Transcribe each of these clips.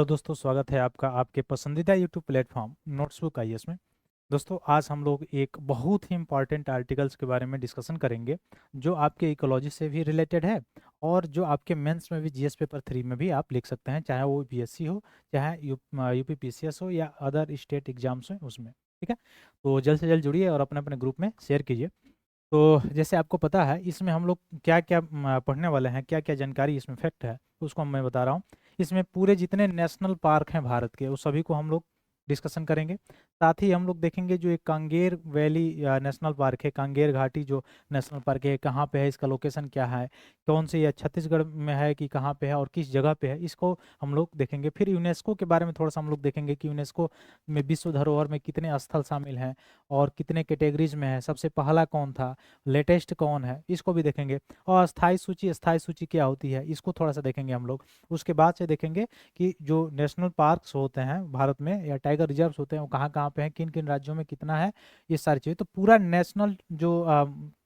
Hello दोस्तों, स्वागत है आपका आपके पसंदीदा यूट्यूब प्लेटफॉर्म नोट्सबुक आईएएस में। दोस्तों, आज हम लोग एक बहुत ही इंपॉर्टेंट आर्टिकल्स के बारे में डिस्कशन करेंगे जो आपके इकोलॉजी से भी रिलेटेड है और जो आपके मेंस में भी जीएस पेपर 3 में भी आप लिख सकते हैं, चाहे वो बीएससी हो, चाहे यूपी पीसीएस हो या अदर स्टेट एग्जाम्स हो उसमें। ठीक है, तो जल्द से जल्द जुड़िए और अपने अपने ग्रुप में शेयर कीजिए। तो जैसे आपको पता है इसमें हम लोग क्या क्या पढ़ने वाले हैं, क्या क्या जानकारी इसमें फैक्ट है, तो उसको मैं बता रहा हूँ। इसमें पूरे जितने नेशनल पार्क हैं भारत के, उस सभी को हम लोग डिस्कशन करेंगे। साथ ही हम लोग देखेंगे जो एक कांगेर वैली नेशनल पार्क है, कांगेर घाटी जो नेशनल पार्क है, कहाँ पे है, इसका लोकेशन क्या है, कौन से, ये छत्तीसगढ़ में है कि कहाँ पे है और किस जगह पे है, इसको हम लोग देखेंगे। फिर यूनेस्को के बारे में थोड़ा सा हम लोग देखेंगे कि यूनेस्को में विश्व धरोहर में कितने स्थल शामिल हैं और कितने कैटेगरीज में है, सबसे पहला कौन था, लेटेस्ट कौन है, इसको भी देखेंगे। और स्थायी सूची क्या होती है, इसको थोड़ा सा देखेंगे हम लोग। उसके बाद से देखेंगे कि जो नेशनल पार्क्स होते हैं भारत में या टाइगर रिजर्व्स होते हैं वो कहाँ कहाँ पे हैं, किन किन राज्यों में कितना है, ये सारी चीज़ें। तो पूरा नेशनल जो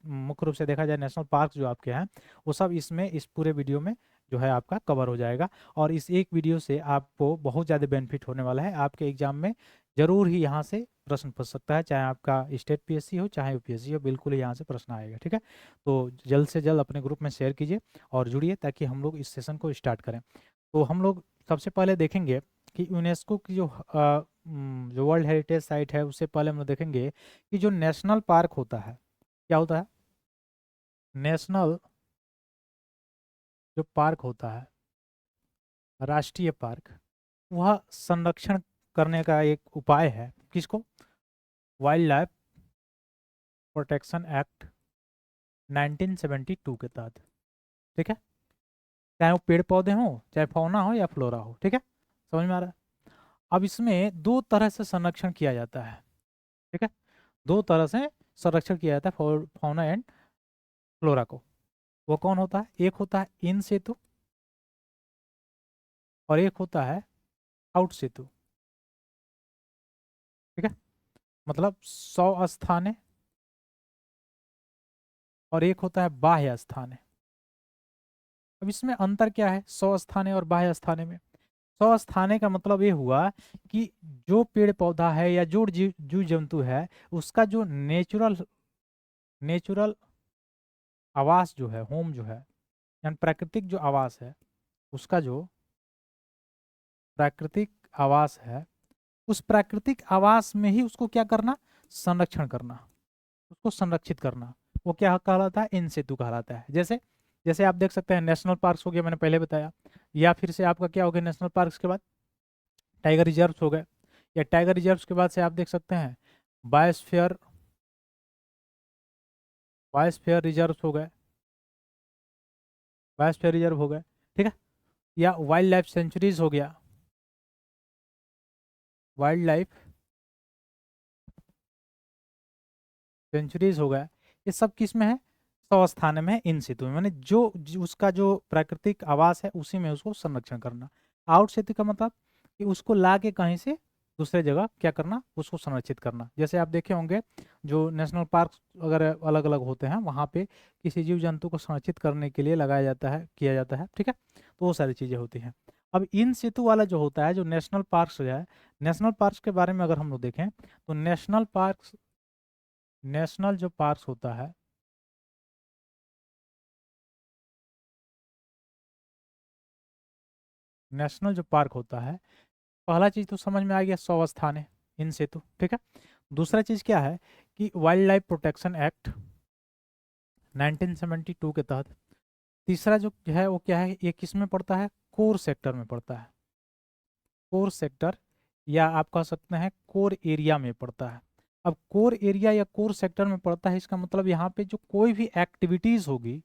मुख्य रूप से देखा जाए नेशनल पार्क जो आपके हैं, वो सब इसमें इस पूरे वीडियो में जो है आपका कवर हो जाएगा। और इस एक वीडियो से आपको बहुत ज़्यादा बेनिफिट होने वाला है। आपके एग्जाम में जरूर ही यहाँ से प्रश्न पूछ सकता है, चाहे आपका स्टेट पीएससी हो चाहे यूपीएससी हो, बिल्कुल ही यहाँ से प्रश्न आएगा। ठीक है, तो जल्द से जल्द अपने ग्रुप में शेयर कीजिए और जुड़िए ताकि हम लोग इस सेशन को स्टार्ट करें। तो हम लोग सबसे पहले देखेंगे कि यूनेस्को की जो वर्ल्ड हेरिटेज साइट है, उससे पहले हम लोग देखेंगे कि जो नेशनल पार्क होता है, क्या होता है, नेशनल जो पार्क होता है, राष्ट्रीय पार्क, वह संरक्षण करने का एक उपाय है। किसको? वाइल्ड लाइफ प्रोटेक्शन एक्ट 1972 के तहत। ठीक है, चाहे वो पेड़ पौधे हों, चाहे फौना हो या फ्लोरा हो। ठीक है, समझ में आ रहा है? अब इसमें दो तरह से संरक्षण किया जाता है। ठीक है, दो तरह से संरक्षण किया जाता है फौना एंड फ्लोरा को। वो कौन होता है? एक होता है इन सेतु और एक होता है आउट सेतु। ठीक है, मतलब 100 स्थाने और एक होता है बाह्य स्थाने। अब इसमें अंतर क्या है 100 स्थाने और बाह्य स्थाने में? 100 स्थाने का मतलब ये हुआ कि जो पेड़ पौधा है या जो जीव जंतु है, उसका जो नेचुरल आवास जो है, होम जो है, यानी प्राकृतिक जो आवास है, उसका जो प्राकृतिक आवास है, उस प्राकृतिक आवास में ही उसको क्या करना, संरक्षण करना, उसको संरक्षित करना। वो क्या कहलाता है? इन सेतु कहलाता है। जैसे जैसे आप देख सकते हैं नेशनल पार्क्स हो गया, मैंने पहले बताया, या फिर से आपका क्या हो गया, नेशनल पार्क्स के बाद टाइगर रिजर्व्स हो गए, या टाइगर रिजर्व्स के बाद से आप देख सकते हैं बायोस्फीयर बायोस्फीयर रिजर्व्स हो गए, बायोस्फीयर रिजर्व हो गए। ठीक है, या वाइल्ड लाइफ सेंचुरीज हो गया, वाइल्ड लाइफ सेंचुरीज हो गया। ये सब किस में है? 100 स्थान में है, इन सितु में, माने उसका जो प्राकृतिक आवास है उसी में उसको संरक्षण करना। आउट सेतु का मतलब कि उसको ला के कहीं से दूसरे जगह क्या करना, उसको संरक्षित करना। जैसे आप देखे होंगे जो नेशनल पार्क अगर अलग अलग होते हैं, वहाँ पे किसी जीव जंतु को संरक्षित करने के लिए लगाया जाता है, किया जाता है। ठीक है, तो वो सारी चीज़ें होती हैं। अब इन सितु वाला जो होता है, जो नेशनल पार्क्स जो है, नेशनल पार्क्स के बारे में अगर हम लोग देखें तो नेशनल जो पार्क्स होता है, नेशनल जो पार्क होता है, पहला चीज तो समझ में आ गया, 100 स्थान है, इन सेतु। ठीक है, दूसरा चीज क्या है कि वाइल्ड लाइफ प्रोटेक्शन एक्ट 1972 के तहत। तीसरा जो है वो क्या है, ये किस में पड़ता है? कोर सेक्टर में पड़ता है। कोर सेक्टर, या आप कह सकते हैं कोर एरिया में पड़ता है। अब कोर एरिया या कोर सेक्टर में पड़ता है, इसका मतलब यहाँ पे जो कोई भी एक्टिविटीज होगी,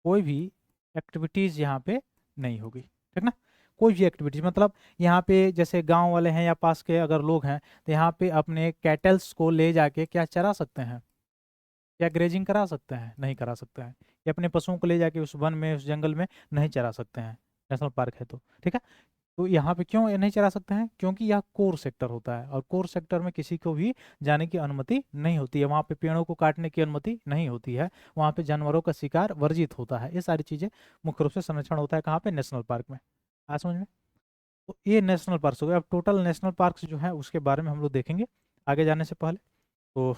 कोई भी एक्टिविटीज यहाँ पे नहीं होगी। ठीक ना, कोई भी एक्टिविटीज मतलब यहाँ पे जैसे गांव वाले हैं या पास के अगर लोग हैं, तो यहाँ पे अपने कैटल्स को ले जाके क्या चरा सकते हैं, क्या ग्रेजिंग करा सकते हैं? नहीं करा सकते हैं। या अपने पशुओं को ले जाके उस वन में, उस जंगल में नहीं चरा सकते हैं, नेशनल पार्क है तो। ठीक है, तो यहाँ पे क्यों ये नहीं चरा सकते हैं? क्योंकि यह कोर सेक्टर होता है और कोर सेक्टर में किसी को भी जाने की अनुमति नहीं होती है। वहाँ पे पेड़ों को काटने की अनुमति नहीं होती है, वहाँ पे जानवरों का शिकार वर्जित होता है। ये सारी चीज़ें मुख्य रूप से संरक्षण होता है कहाँ पे? नेशनल पार्क में। आ समझ में? तो ये नेशनल पार्क हो गया। अब टोटल नेशनल पार्क जो है उसके बारे में हम लोग देखेंगे आगे जाने से पहले। तो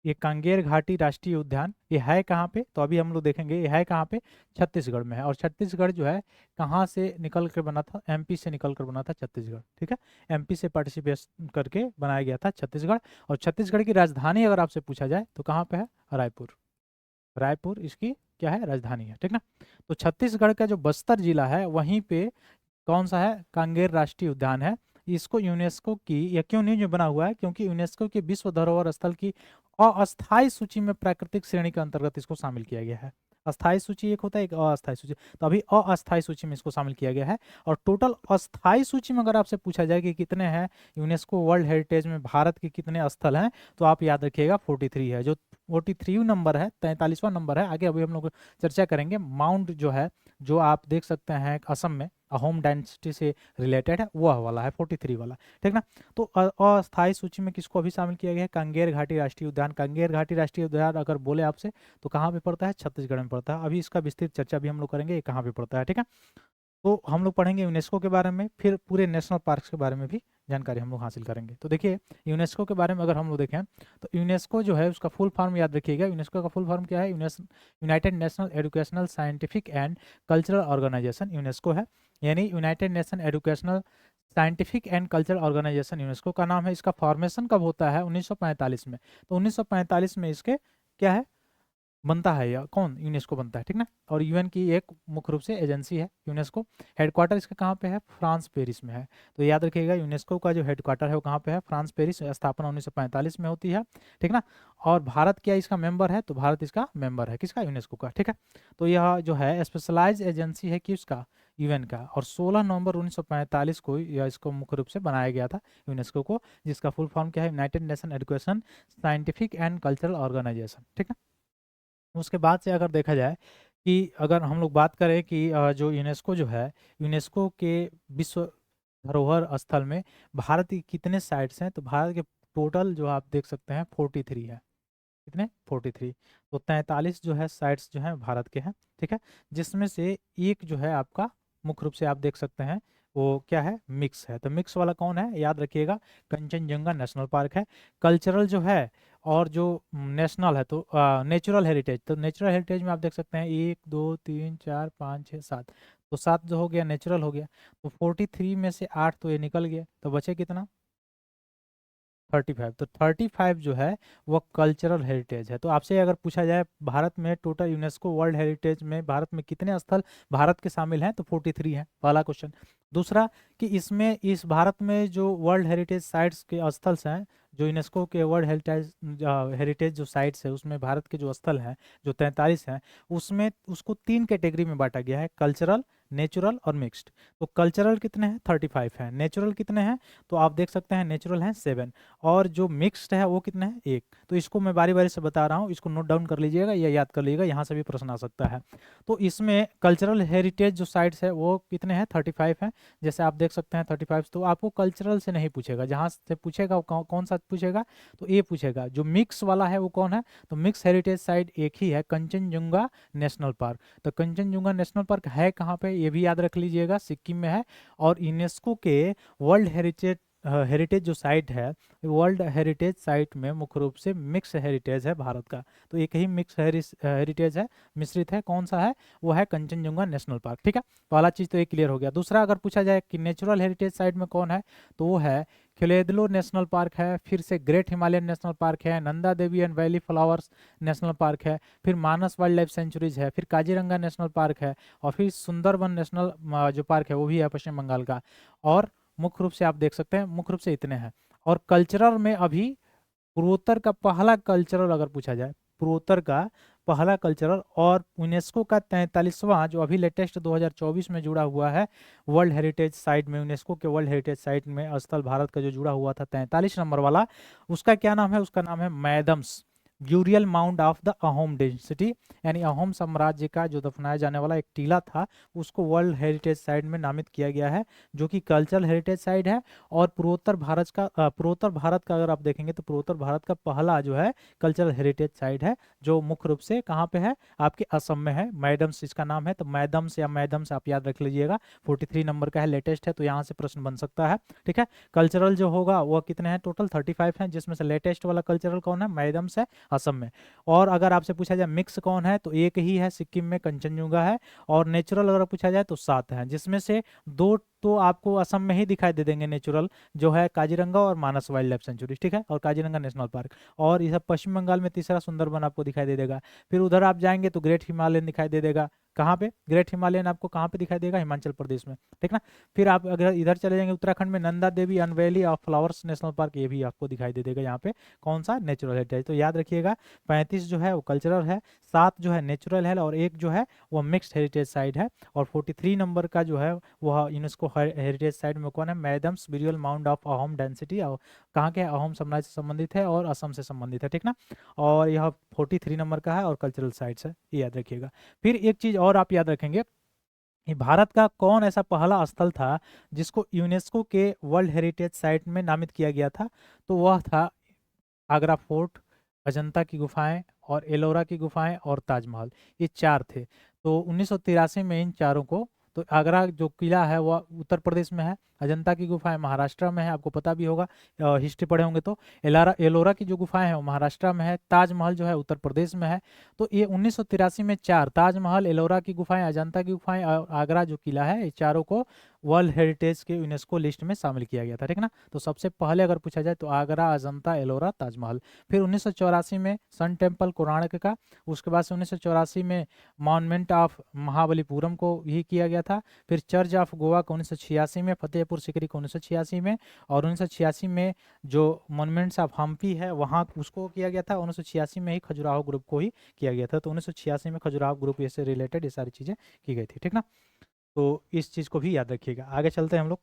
ये कांगेर घाटी राष्ट्रीय उद्यान ये है कहाँ पे, तो अभी हम लोग देखेंगे ये है कहाँ पे, छत्तीसगढ़ में है। और छत्तीसगढ़ जो है कहाँ से निकल कर बना था, एमपी से निकल कर बना था छत्तीसगढ़, ठीक है। एमपी से पार्टिसिपेट करके बनाया गया था छत्तीसगढ़। और छत्तीसगढ़ की राजधानी अगर आपसे पूछा जाए तो कहाँ पे है, रायपुर। रायपुर इसकी क्या है, राजधानी है, ठीक ना। तो छत्तीसगढ़ का जो बस्तर जिला है वहीं पे कौन सा है, कांगेर राष्ट्रीय उद्यान है। इसको यूनेस्को की, या क्यों नहीं जो बना हुआ है, क्योंकि यूनेस्को की विश्व धरोहर स्थल की अस्थायी सूची में प्राकृतिक श्रेणी के अंतर्गत इसको शामिल किया गया है। अस्थायी सूची एक होता है, एक अस्थायी सूची, तो अभी अस्थायी सूची में इसको शामिल किया गया है। और टोटल अस्थायी सूची में अगर आपसे पूछा जाए कि कितने हैं यूनेस्को वर्ल्ड हेरिटेज में, भारत के कितने स्थल हैं, तो आप याद रखिएगा 43 है। जो 43 नंबर है, 43वां नंबर है, आगे अभी हम लोग चर्चा करेंगे। माउंट जो है, जो आप देख सकते हैं असम में, अहोम डायनेस्टी से रिलेटेड है, वह वाला है 43 वाला, ठीक ना। तो अस्थायी सूची में किसको अभी शामिल किया गया है, कांगेर घाटी राष्ट्रीय उद्यान। कांगेर घाटी राष्ट्रीय उद्यान अगर बोले आपसे तो कहाँ पे पड़ता है, छत्तीसगढ़ में पड़ता है। अभी इसका विस्तृत चर्चा भी हम लोग करेंगे, ये कहाँ पे पड़ता है, ठीक है। तो हम लोग पढ़ेंगे यूनेस्को के बारे में, फिर पूरे नेशनल पार्क के बारे में भी जानकारी हम लोग हासिल करेंगे। तो देखिए यूनेस्को के बारे में अगर हम लोग देखें तो यूनेस्को जो है उसका फुल फॉर्म याद रखिएगा। यूनेस्को का फुल फॉर्म क्या है, United National Educational Scientific and Cultural Organization UNESCO है। यानी United Nation Educational Scientific and Cultural Organization UNESCO का नाम है। इसका फॉर्मेशन कब होता है, 1945 में। तो 1945 में इसके क्या है, बनता है, या कौन, यूनेस्को बनता है, ठीक ना। और यूएन की एक मुख्य रूप से एजेंसी है यूनेस्को। हेडक्वार्टर इसका कहाँ पे है, फ्रांस पेरिस में है। तो याद रखिएगा यूनेस्को का जो हेडक्वार्टर है वो कहाँ पे है, फ्रांस पेरिस। स्थापना 1945 में होती है, ठीक ना। और भारत क्या इसका मेंबर है, तो भारत इसका मेंबर है, किसका, यूनेस्को का, ठीक है। तो यह जो है स्पेशलाइज एजेंसी है किसका, यूएन का। और 16 नवंबर 1945 को यह इसको मुख्य रूप से बनाया गया था यूनेस्को को, जिसका फुल फॉर्म क्या है, United Nation Education Scientific and Cultural Organization, ठीक है। उसके बाद से अगर देखा जाए कि अगर हम लोग बात करें कि जो यूनेस्को जो है, यूनेस्को के विश्व धरोहर स्थल में भारत की कितने साइट्स हैं, तो भारत के टोटल जो आप देख सकते हैं 43 है। कितने, 43। तो 43 जो है साइट्स जो हैं भारत के हैं, ठीक है। जिसमें से एक जो है आपका मुख्य रूप से आप देख सकते हैं वो क्या है, मिक्स है। तो मिक्स वाला कौन है, याद रखिएगा, कंचनजंगा नेशनल पार्क है। कल्चरल जो है और जो नेशनल है, तो नेचुरल हेरिटेज, तो नेचुरल हेरिटेज में आप देख सकते हैं 1 2 3 4 5 6 7। तो 7 जो हो गया नेचुरल हो गया। तो 43 में से 8 तो ये निकल गया, तो बचे कितना, 35। तो 35 जो है वो कल्चरल हेरिटेज है। तो आपसे अगर पूछा जाए भारत में टोटल यूनेस्को वर्ल्ड हेरिटेज में भारत में कितने स्थल भारत के शामिल हैं, तो 43 हैं, पहला क्वेश्चन। दूसरा कि इसमें इस भारत में जो वर्ल्ड हेरिटेज साइट्स के स्थल हैं, जो यूनेस्को के वर्ल्ड हेरिटेज हेरिटेज जो साइट्स है उसमें भारत के जो स्थल हैं जो 43 हैं, उसमें उसको 3 कैटेगरी में बांटा गया है, कल्चरल, नेचुरल और मिक्स्ड। तो कल्चरल कितने हैं, 35 हैं। नेचुरल कितने हैं, तो आप देख सकते हैं नेचुरल हैं 7। और जो मिक्स्ड है वो कितना है, 1। तो इसको मैं बारी बारी से बता रहा हूँ, इसको नोट डाउन कर लीजिएगा या याद कर लीजिएगा, यहाँ से भी प्रश्न आ सकता है। तो इसमें कल्चरल हेरिटेज जो साइट्स है वो कितने हैं, 35 हैं। जैसे आप देख सकते हैं 35। तो आपको कल्चरल से नहीं पूछेगा, जहाँ से पूछेगा वो कौन सा पूछेगा, तो ये पूछेगा। जो मिक्स वाला है वो कौन है, तो मिक्स हेरिटेज साइट एक ही है, कंचनजुंगा नेशनल पार्क। तो कंचनजुंगा नेशनल पार्क है कहाँ पे, ये भी याद रख लीजिएगा, सिक्किम में है। और यूनेस्को के वर्ल्ड हेरिटेज हेरिटेज जो साइट है, वर्ल्ड हेरिटेज साइट में मुख्य रूप से मिक्स हेरिटेज है भारत का। तो एक ही मिक्स हेरिटेज है, मिश्रित है, कौन सा है, वो है कंचनजुंगा नेशनल पार्क, ठीक है। पहला चीज़ तो ये क्लियर हो गया। दूसरा अगर पूछा जाए कि नेचुरल हेरिटेज साइट में कौन है, तो वो है खिलेदलो नेशनल पार्क है, फिर से ग्रेट हिमालयन नेशनल पार्क है, Nanda Devi and valley flowers national park है, फिर मानस वाइल्ड लाइफ सेंचुरीज है, फिर काजीरंगा नेशनल पार्क है, और फिर सुंदरबन नेशनल जो पार्क है वो भी है पश्चिम बंगाल का। और मुख्य रूप से आप देख सकते हैं मुख्य रूप से इतने हैं। और कल्चरल में अभी पूर्वोत्तर का पहला कल्चरल अगर पूछा जाए, पूर्वोत्तर का पहला कल्चरल और यूनेस्को का 43वां जो अभी लेटेस्ट 2024 में जुड़ा हुआ है वर्ल्ड हेरिटेज साइट में, यूनेस्को के वर्ल्ड हेरिटेज साइट में स्थल भारत का जो जुड़ा हुआ था 43 नंबर वाला, उसका क्या नाम है, उसका नाम है madams burial mound of the Ahom density, यानी अहोम साम्राज्य का जो दफनाया जाने वाला एक टीला था उसको वर्ल्ड हेरिटेज साइट में नामित किया गया है, जो कि कल्चरल हेरिटेज साइट है। और पूर्वोत्तर भारत का अगर आप देखेंगे तो पूर्वोत्तर भारत का पहला जो है कल्चरल हेरिटेज साइट है, जो मुख्य रूप से कहाँ पे है, आपके असम में है। मैडम्स इसका नाम है, तो मैडम्स या मैडम्स आप याद रख लीजिएगा। 43 नंबर का है, लेटेस्ट है, तो यहाँ से प्रश्न बन सकता है। ठीक है, कल्चरल जो होगा वो कितने हैं, टोटल 35 हैं, जिसमें से लेटेस्ट वाला कल्चरल कौन है, मैडम्स है, असम में। और अगर आपसे पूछा जाए मिक्स कौन है, तो एक ही है, सिक्किम में कंचनजुंगा है। और नेचुरल अगर पूछा जाए तो 7 हैं, जिसमें से 2 तो आपको असम में ही दिखाई दे देंगे नेचुरल, जो है काजीरंगा और मानस वाइल्ड लाइफ सेंचुरी। ठीक है, और काजीरंगा नेशनल पार्क। और ये सब पश्चिम बंगाल में तीसरा सुंदरबन आपको दिखाई दे देगा। फिर उधर आप जाएंगे तो ग्रेट हिमालयन दिखाई दे देगा। कहाँ पे ग्रेट हिमालयन आपको कहाँ पे दिखाई देगा, हिमाचल प्रदेश में। ठीक ना। फिर आप अगर इधर चले जाएंगे उत्तराखंड में Nanda Devi and valley of flowers national park, ये भी आपको दिखाई दे देगा यहाँ पे। कौन सा, नेचुरल हेरिटेज। तो याद रखिएगा 35 जो है वो कल्चरल है, 7 जो है नेचुरल है, और 1 जो है वो मिक्स्ड हेरिटेज साइट है। और 43 नंबर का जो है वह यूनेस्को हेरिटेज साइट में कौन है, madams burial mound of Ahom density, कहाँ के, अहोम साम्राज्य से संबंधित है और असम से संबंधित है। ठीक ना। और यह 43 नंबर का है और कल्चरल साइट्स है, ये याद रखिएगा। फिर एक चीज और आप याद रखेंगे, ये भारत का कौन ऐसा पहला स्थल था जिसको यूनेस्को के वर्ल्ड हेरिटेज साइट में नामित किया गया था, तो वह था आगरा फोर्ट, अजंता की गुफाएं और एलोरा की गुफाएं और ताजमहल, ये 4 थे। तो 1983 में इन चारों को, तो आगरा जो किला है वह उत्तर प्रदेश में है, अजंता की गुफाएं महाराष्ट्र में है, आपको पता भी होगा, हिस्ट्री पढ़े होंगे तो। एलोरा की जो गुफाएं हैं वो महाराष्ट्र में है, ताजमहल जो है उत्तर प्रदेश में है। तो ये 1983 में 4, ताजमहल, एलोरा की गुफाएं, अजंता की गुफाएं और आगरा जो किला है, ये चारों को वर्ल्ड हेरिटेज के यूनेस्को लिस्ट में शामिल किया गया था। ठीक ना। तो सबसे पहले अगर पूछा जाए तो आगरा, अजंता, एलोरा, ताजमहल। फिर 1984 में सन टेम्पल कोणार्क का, उसके बाद से 1984 में मॉन्यूमेंट ऑफ महाबलीपुरम को ही किया गया था। फिर चर्च ऑफ गोवा को 1986 में, फतेहपुर सीकरी को 1986 में, और 1986 में जो मॉन्यूमेंट्स ऑफ हम्पी है वहाँ उसको किया गया था। 1986 में ही खजुराहो ग्रुप को ही किया गया था। तो 1986 में खजुराहो ग्रुप से रिलेटेड ये सारी चीज़ें की गई थी। ठीक ना। तो इस चीज़ को भी याद रखिएगा। आगे चलते हैं हम लोग।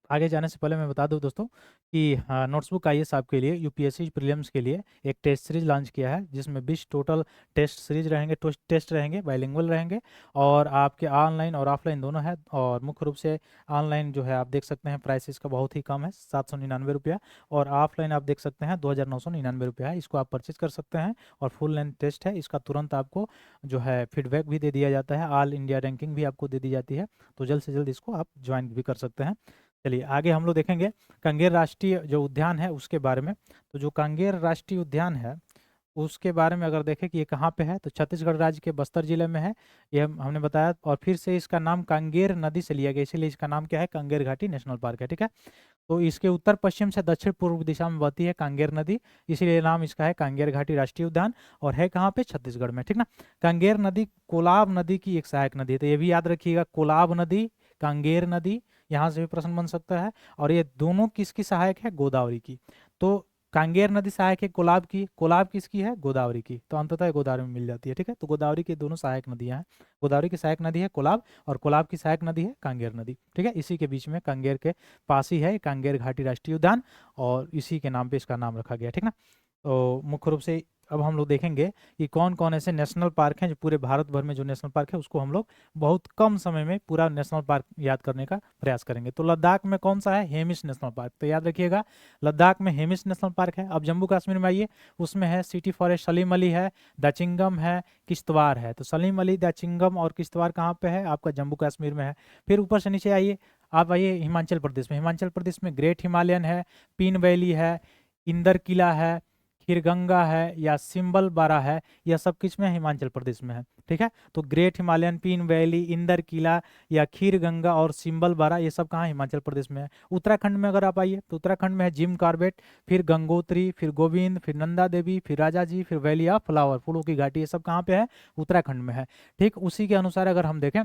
आगे जाने से पहले मैं बता दूं दोस्तों कि नोट्सबुक आईएएस आपके लिए यूपीएससी प्रीलिम्स के लिए एक टेस्ट सीरीज लॉन्च किया है, जिसमें 20 टोटल टेस्ट सीरीज रहेंगे, टेस्ट रहेंगे, बाइलिंगुअल रहेंगे, और आपके ऑनलाइन और ऑफलाइन दोनों है। और मुख्य रूप से ऑनलाइन जो है आप देख सकते हैं प्राइस इसका बहुत ही कम है, 799 रुपया, और ऑफलाइन आप देख सकते हैं 2999 रुपया है। इसको आप परचेज कर सकते हैं। और फुल लेंथ टेस्ट है, इसका तुरंत आपको जो है फीडबैक भी दे दिया जाता है, ऑल इंडिया रैंकिंग भी आपको दे दी जाती है। तो जल्द से जल्द इसको आप ज्वाइन भी कर सकते हैं। चलिए आगे हम लोग देखेंगे कांगेर राष्ट्रीय जो उद्यान है उसके बारे में। तो जो कांगेर राष्ट्रीय उद्यान है उसके बारे में अगर देखें कि ये कहाँ पे है, तो छत्तीसगढ़ राज्य के बस्तर जिले में है, ये हमने बताया। और फिर से इसका नाम कांगेर नदी से लिया गया, इसीलिए इसका नाम क्या है, कांगेर घाटी नेशनल पार्क है। ठीक है, तो इसके उत्तर पश्चिम से दक्षिण पूर्व दिशा में बहती है कांगेर नदी, इसीलिए नाम इसका है कांगेर घाटी राष्ट्रीय उद्यान। और है कहाँ पे, छत्तीसगढ़ में। ठीक ना। कांगेर नदी कोलाब नदी की एक सहायक नदी है, तो ये भी याद रखिएगा, कोलाब नदी, कांगेर नदी, यहाँ से भी प्रश्न बन सकता है। और ये दोनों किसकी सहायक है, गोदावरी की। तो कांगेर नदी सहायक है कोलाब की, कोलाब किसकी है, गोदावरी की, तो अंततः गोदावरी में मिल जाती है। ठीक है, तो गोदावरी की दोनों सहायक नदियां हैं। गोदावरी की सहायक नदी है कोलाब, और कोलाब की सहायक नदी है कांगेर नदी। ठीक है, इसी के बीच में कांगेर के पास ही है कांगेर घाटी राष्ट्रीय उद्यान, और इसी के नाम पे इसका नाम रखा गया। ठीक ना। तो मुख्य रूप से अब हम लोग देखेंगे कि कौन कौन ऐसे नेशनल पार्क हैं, जो पूरे भारत भर में जो नेशनल पार्क है उसको हम लोग बहुत कम समय में पूरा नेशनल पार्क याद करने का प्रयास करेंगे। तो लद्दाख में कौन सा है, हेमिस नेशनल पार्क, तो याद रखिएगा लद्दाख में हेमिस नेशनल पार्क है। अब जम्मू कश्मीर में आइए, उसमें है सिटी फॉरेस्ट, सलीम अली है, दाचिंगम है, किश्तवाड़ है। तो सलीम अली, दाचिंगम और किश्तवाड़ कहाँ पे है, आपका जम्मू कश्मीर में है। फिर ऊपर से नीचे आइए, आप आइए हिमाचल प्रदेश में। हिमाचल प्रदेश में ग्रेट हिमालयन है, पीन वैली है, इंदर किला है, खीरगंगा है या सिंबल बारा है, यह सब किस में है, हिमाचल प्रदेश में है। ठीक है, तो ग्रेट हिमालयन, पीन वैली, इंदर किला या खीरगंगा और सिंबल बारा, ये सब कहाँ, हिमाचल प्रदेश में है। उत्तराखंड में अगर आप आइए तो उत्तराखंड में है जिम कॉर्बेट, फिर गंगोत्री, फिर गोविंद, फिर नंदा देवी, फिर राजा जी, फिर वैली ऑफ फ्लावर, फूलों की घाटी, ये सब कहाँ पे है, उत्तराखंड में है। ठीक, उसी के अनुसार अगर हम देखें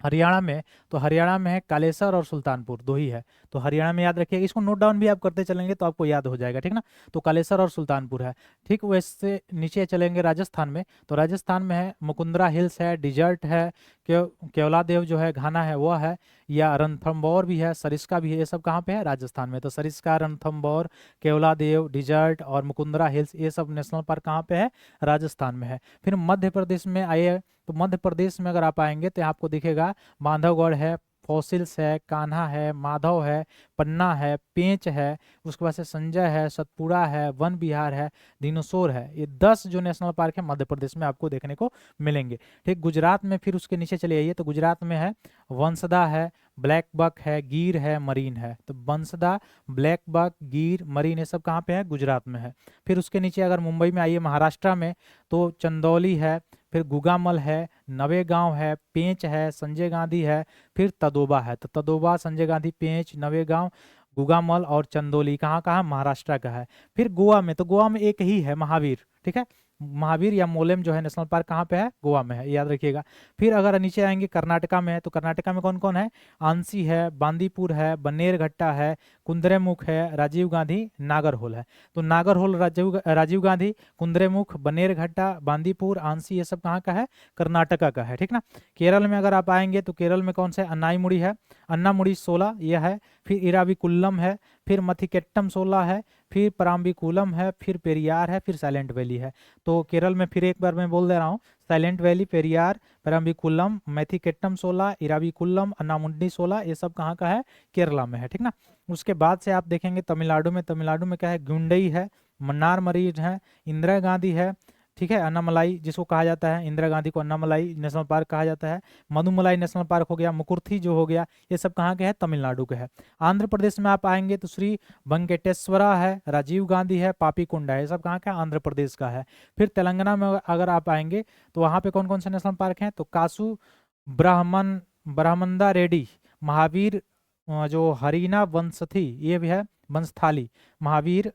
हरियाणा में, तो हरियाणा में है कालेसर और सुल्तानपुर, दो ही है। तो हरियाणा में याद रखिएगा, इसको नोट डाउन भी आप करते चलेंगे तो आपको याद हो जाएगा। ठीक ना। तो कालेसर और सुल्तानपुर है। ठीक, वैसे नीचे चलेंगे राजस्थान में, तो राजस्थान में है मुकुंदरा हिल्स है, डिजर्ट है, केवलादेव जो है घाना है वो है, या रणथंभौर भी है, सरिस्का भी है, ये सब कहाँ पे है? राजस्थान में। तो सरिस्का, रणथंभौर, केवलादेव डिजर्ट और मुकुंदरा हिल्स, ये सब नेशनल पार्क कहाँ पे है? राजस्थान में है। फिर मध्य प्रदेश में आइए, तो मध्य प्रदेश में अगर आप आएंगे तो आपको दिखेगा बांधवगढ़ है, फॉसिल्स है, कान्हा है, माधव है, पन्ना है, पेंच है, उसके बाद से संजय है, सतपुड़ा है, वन विहार है, दिनोसोर है। ये 10 जो नेशनल पार्क है मध्य प्रदेश में आपको देखने को मिलेंगे। ठीक, गुजरात में फिर उसके नीचे चले आइए, तो गुजरात में है वंसदा है, ब्लैक बक है, गिर है, मरीन है। तो वंसदा, ब्लैक बक, गिर, मरीन, ये सब कहाँ पे है? गुजरात में है। फिर उसके नीचे अगर मुंबई में आइए, महाराष्ट्र में, तो चंदौली है, फिर गुगामल है, नवेगांव है, पेंच है, संजय गांधी है, फिर तदोबा है। तो तदोबा, संजय गांधी, पेंच, नवेगांव, गुगामल और चंदोली कहाँ कहाँ? महाराष्ट्र का है। फिर गोवा में, तो गोवा में एक ही है, महावीर। ठीक है, महावीर या मोलेम जो है नेशनल पार्क कहाँ पे है? गोवा में है, याद रखिएगा। फिर अगर नीचे आएंगे कर्नाटका में है, तो कर्नाटका में कौन कौन है? आंसी है, बांदीपुर है, बन्नेरघट्टा है, कुंद्रेमुख है, राजीव गांधी, नागरहोल है। तो नागरहोल, राजीव गांधी, कुंद्रेमुख, बन्नेरघट्टा, बांदीपुर, आंसी, ये सब कहाँ का है? कर्नाटका का है। ठीक ना। केरल में अगर आप आएंगे तो केरल में कौन सा है? अन्नाईमुड़ी है, अन्नामुड़ी 16 यह है। फिर इराविकुलम है, फिर मथिकेट्टम 16 है, फिर पराम्बिकुलम है, फिर पेरियार है, फिर साइलेंट वैली है। तो केरल में फिर एक बार मैं बोल दे रहा हूँ, साइलेंट वैली, पेरियार, पराम्बिकुलम, मैथिकेट्टम 16, इराविकुलम, अन्नामुडी 16, ये सब कहाँ का है? केरला में है। ठीक ना। उसके बाद से आप देखेंगे तमिलनाडु में, तमिलनाडु में क्या है? गुंडई है, मन्नार मरीज है, इंदिरा गांधी है, ठीक है, अन्नामलाई जिसको कहा जाता है, इंदिरा गांधी को अन्नामलाई नेशनल पार्क कहा जाता है, मधुमलाई नेशनल पार्क हो गया, मुकुर्थी जो हो गया, ये सब कहाँ के है? तमिलनाडु के है। आंध्र प्रदेश में आप आएंगे तो श्री वेंकटेश्वरा है, राजीव गांधी है, पापीकुंडा है, ये सब कहाँ का है? आंध्र प्रदेश का है। फिर तेलंगाना में अगर आप आएंगे तो वहाँ पे कौन कौन से नेशनल पार्क हैं? तो कासू, ब्राह्मणदा रेड्डी, महावीर, जो हरीना वंशथी, ये भी है, वंशथाली, महावीर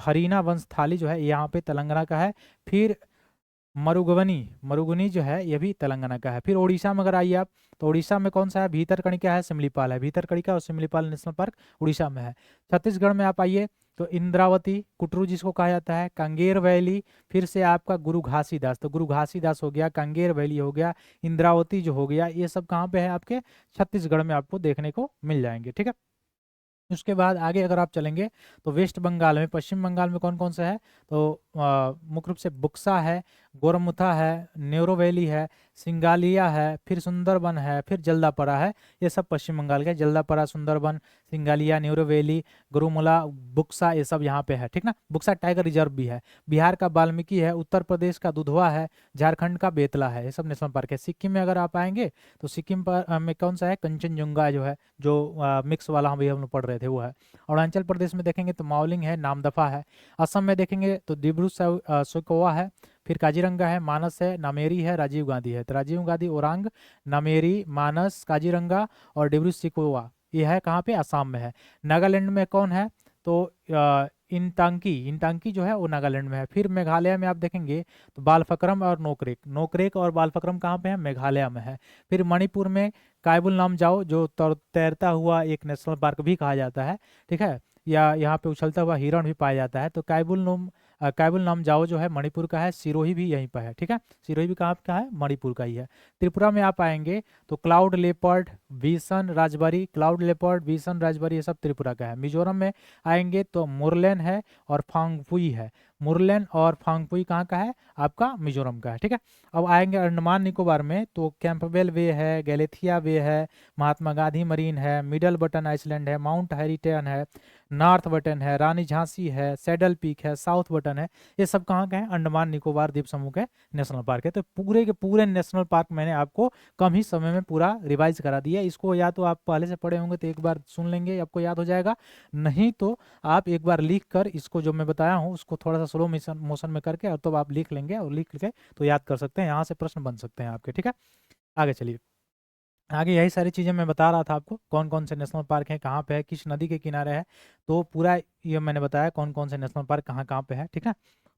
हरीना वंशथाली जो है यहाँ पे तेलंगाना का है। फिर मरुगवनी, मरुगुनी जो है ये भी तेलंगाना का है। फिर उड़ीसा में अगर आइए आप, तो उड़ीसा में कौन सा है? भीतरकनिका है, सिमलीपाल है, भीतरकनिका और सिमलीपाल नेशनल पार्क उड़ीसा में है। छत्तीसगढ़ में आप आइए तो इंद्रावती, कुटरू जिसको कहा जाता है, कांगेर वैली, फिर से आपका गुरु घासीदास, तो गुरु घासीदास हो गया, कांगेर वैली हो गया, इंद्रावती जो हो गया, ये सब कहाँ पे है? आपके छत्तीसगढ़ में आपको देखने को मिल जाएंगे। ठीक है। उसके बाद आगे अगर आप चलेंगे तो वेस्ट बंगाल में, पश्चिम बंगाल में कौन कौन सा है? तो मुख्य रूप से बुक्सा है, गोरमुथा है, नेहरू वैली है, सिंगालिया है, फिर सुंदरबन है, फिर जल्दापरा है, ये सब पश्चिम बंगाल के। जल्दापरा, सुंदरबन, सिंगालिया, नेहरू वैली, गुरुमुला, बुक्सा, ये सब यहाँ पे है। ठीक ना। बुक्सा टाइगर रिजर्व भी है। बिहार का वाल्मीकि है, उत्तर प्रदेश का दुधवा है, झारखंड का बेतला है, ये सब नेशनल पार्क है। सिक्किम में अगर आप आएंगे तो सिक्किम पर में कौन सा है? कंचनजुंगा जो है, जो मिक्स वाला हम लोग पढ़ रहे थे वो है। अरुणाचल प्रदेश में देखेंगे तो मावलिंग है, नामदफा है। असम में देखेंगे तो डिब्रू सैखोवा है, फिर काजीरंगा है, मानस है, नामेरी है, राजीव गांधी है। तो राजीव गांधी, ओरांग, नामेरी, मानस, काजीरंगा और डिब्रू सैखोवा, ये है कहाँ पे? असम में है। नागालैंड में कौन है? तो इनटांकी, इनटांकी जो है वो नागालैंड में है। फिर मेघालय में आप देखेंगे तो बालफक्रम और नोकरेक, नोकरेक और बालफक्रम कहाँ पे है? मेघालय में है। फिर मणिपुर में कायबुल नामजाओ, जो तैरता हुआ एक नेशनल पार्क भी कहा जाता है। ठीक है, या यहाँ पे उछलता हुआ हिरण भी पाया जाता है। तो कायबुल नामजाओ जो है मणिपुर का है, सिरोही भी यहीं पर है। ठीक है, सिरोही भी कहाँ का है? मणिपुर का ही है। त्रिपुरा में आप आएंगे तो cloud leopard, bison Rajbari, cloud leopard, bison Rajbari, ये सब त्रिपुरा का है। मिजोरम में आएंगे तो मुरलेन है और फांगपुई है। मुरलेन और फांगपुई कहाँ का है? आपका मिजोरम का है। ठीक है। अब आएंगे अंडमान निकोबार में तो कैंपबेल वे है, गैलेथिया वे है, महात्मा गांधी मरीन है, मिडल बटन आइसलैंड है, माउंट हैरिटेन है, नॉर्थ बटन है, रानी झांसी है, सैडल पीक है, साउथ बटन है, ये सब कहाँ के हैं? अंडमान निकोबार द्वीप समूह के नेशनल पार्क है। तो पूरे के पूरे नेशनल पार्क मैंने आपको कम ही समय में पूरा रिवाइज करा दिया। इसको या तो आप पहले से पढ़े होंगे तो एक बार सुन लेंगे, आपको याद हो जाएगा, नहीं तो आप एक बार लिख कर इसको जो मैं बताया हूँ उसको थोड़ा सा स्लो मोशन में करके और तो आप लिख लेंगे, और लिख के तो याद कर सकते हैं, यहाँ से प्रश्न बन सकते हैं आपके। ठीक है, आगे चलिए। आगे यही सारी चीज़ें मैं बता रहा था आपको, कौन कौन से नेशनल पार्क हैं, कहाँ पे है, किस नदी के किनारे है, तो पूरा ये मैंने बताया कौन कौन से नेशनल पार्क कहाँ कहाँ पे है। ठीक है।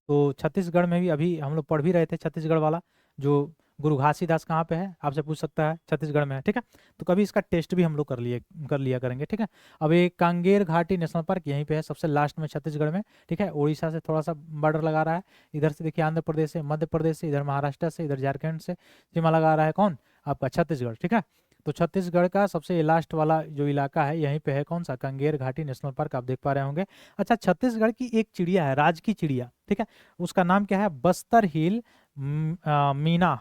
तो छत्तीसगढ़ में भी अभी हम लोग पढ़ भी रहे थे, छत्तीसगढ़ वाला जो गुरु घासीदास कहाँ पे है, आपसे पूछ सकता है, छत्तीसगढ़ में है। ठीक है। तो कभी इसका टेस्ट भी हम लोग कर लिया करेंगे। ठीक है। अब ये कांगेर घाटी नेशनल पार्क यहीं पे है, सबसे लास्ट में छत्तीसगढ़ में। ठीक है, उड़ीसा से थोड़ा सा बॉर्डर लगा रहा है, इधर से देखिए आंध्र प्रदेश से, मध्य प्रदेश से, इधर महाराष्ट्र से, इधर झारखंड से सीमा लगा रहा है कौन? आपका छत्तीसगढ़। ठीक है। तो छत्तीसगढ़ का सबसे लास्ट वाला जो इलाका है यहीं पे है, कौन सा, कंगेर घाटी नेशनल पार्क, आप देख पा रहे होंगे। अच्छा, छत्तीसगढ़ की एक चिड़िया है, राज की चिड़िया, ठीक है, उसका नाम क्या है, बस्तर हिल मीना,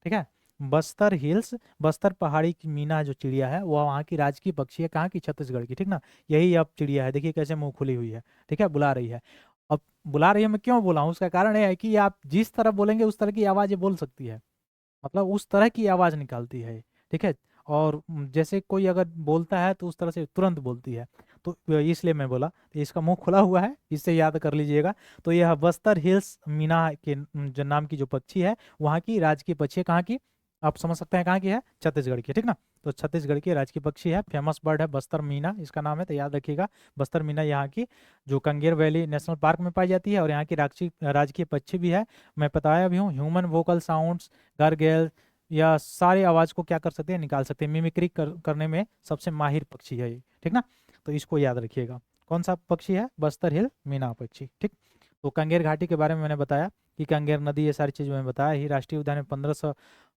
ठीक है, बस्तर हिल्स, बस्तर पहाड़ी की मीना जो चिड़िया है वो वहाँ की राज की पक्षी है, कहाँ की, छत्तीसगढ़ की, ठीक ना। यही अब चिड़िया है, देखिए कैसे मुंह खुली हुई है, ठीक है, बुला रही है। अब बुला रही है, मैं क्यों बोला हूँ, उसका कारण यह है कि आप जिस तरह बोलेंगे उस तरह की आवाज ये बोल सकती है, मतलब उस तरह की आवाज निकालती है, ठीक है। और जैसे कोई अगर बोलता है तो उस तरह से तुरंत बोलती है, तो इसलिए मैं बोला, तो इसका मुंह खुला हुआ है, इससे याद कर लीजिएगा। तो यह बस्तर हिल्स मीना के जो नाम की जो पक्षी है, वहाँ की राज की पक्षी है, कहाँ की, आप समझ सकते हैं कहाँ की है, छत्तीसगढ़ की, ठीक ना। तो छत्तीसगढ़ की राज की पक्षी है, फेमस बर्ड है, बस्तर मीना इसका नाम है, तो याद रखिएगा। बस्तर मीना यहाँ की जो कंगेर वैली नेशनल पार्क में पाई जाती है, और यहाँ की राजकीय पक्षी भी है। मैं बताया भी हूँ, ह्यूमन वोकल साउंड्स, गारगेल, या सारे आवाज को क्या कर सकते हैं, निकाल सकते हैं, मिमिक्री करने में सबसे माहिर पक्षी है ये, ठीक ना। तो इसको याद रखिएगा, कौन सा पक्षी है, बस्तर हिल मीना पक्षी, ठीक। तो कंगेर घाटी के बारे में मैंने बताया कि कंगेर नदी, ये सारी चीज़ मैंने बताया ही। राष्ट्रीय उद्यान में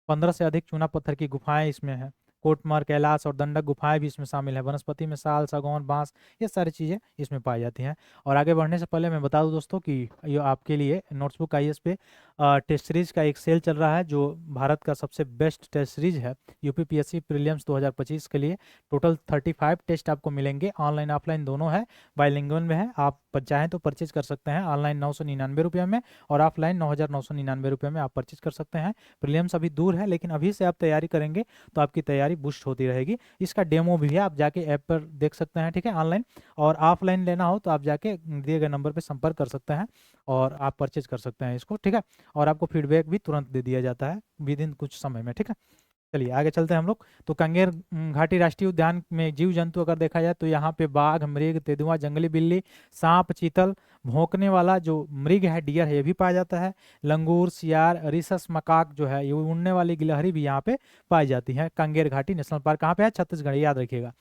15 से अधिक चूना पत्थर की गुफाएं इसमें है, कोटमर, कैलाश और दंडक गुफाएं भी इसमें शामिल है। वनस्पति में साल, सागौन, बांस, ये सारी चीज़ें इसमें पाई जाती हैं। और आगे बढ़ने से पहले मैं बता दूं दोस्तों कि ये आपके लिए नोट्सबुक आईएएस पे टेस्ट सीरीज का एक सेल चल रहा है, जो भारत का सबसे बेस्ट टेस्ट सीरीज है यूपीपीएससी प्रीलिम्स 2025 के लिए। टोटल 35 टेस्ट आपको मिलेंगे, ऑनलाइन ऑफलाइन दोनों है, बाइलिंगुअल में है। आप चाहें तो परचेज कर सकते हैं, ऑनलाइन 999 रुपये में और ऑफलाइन 9,999 रुपये में आप परचेज कर सकते हैं। प्रीलिम्स अभी दूर है, लेकिन अभी से आप तैयारी करेंगे तो आपकी तैयारी बूस्ट होती रहेगी। इसका डेमो भी है, आप जाके ऐप पर देख सकते हैं, ठीक है, ऑनलाइन। और ऑफलाइन लेना हो तो आप जाके दिए गए नंबर पर संपर्क कर सकते हैं और आप परचेज कर सकते हैं इसको, ठीक है। और आपको फीडबैक भी तुरंत दे दिया जाता है विद इन कुछ समय में, ठीक है। चलिए आगे चलते हैं हम लोग। तो कंगेर घाटी राष्ट्रीय उद्यान में जीव जंतु अगर देखा जाए तो यहाँ पे बाघ, मृग, तेंदुआ, जंगली बिल्ली, सांप, चीतल, भौंकने वाला जो मृग है, डियर है, ये भी पाया जाता है। लंगूर, सियार, रिसस मकाक जो है, ये उड़ने वाली गिलहरी भी यहाँ पे पाई जाती है। कंगेर घाटी नेशनल पार्क कहाँ पे है, छत्तीसगढ़, याद रखिएगा।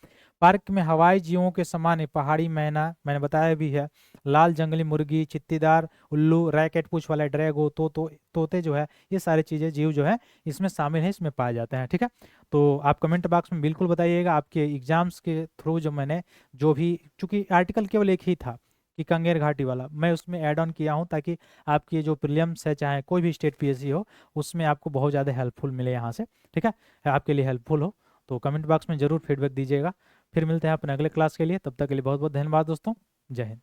पार्क में हवाई जीवों के समान पहाड़ी मैना, मैंने बताया भी है, लाल जंगली मुर्गी, चित्तीदार उल्लू, रैकेट पूछ वाला ड्रैगो, तोते जो है, ये सारी चीजें जीव जो है इसमें शामिल है, इसमें पाए जाते हैं, ठीक है। तो आप कमेंट बॉक्स में बिल्कुल बताइएगा, आपके एग्जाम्स के थ्रू जो मैंने जो भी, चूंकि आर्टिकल केवल एक ही था कि कंगेर घाटी वाला, मैं उसमें ऐड ऑन किया हूं ताकि आपकी जो प्रीलिम्स है, चाहे कोई भी स्टेट पीएससी हो, उसमें आपको बहुत ज़्यादा हेल्पफुल मिले यहाँ से, ठीक है, आपके लिए हेल्पफुल हो। तो कमेंट बॉक्स में जरूर फीडबैक दीजिएगा। फिर मिलते हैं अपने अगले क्लास के लिए, तब तक के लिए बहुत बहुत धन्यवाद दोस्तों, जय हिंद।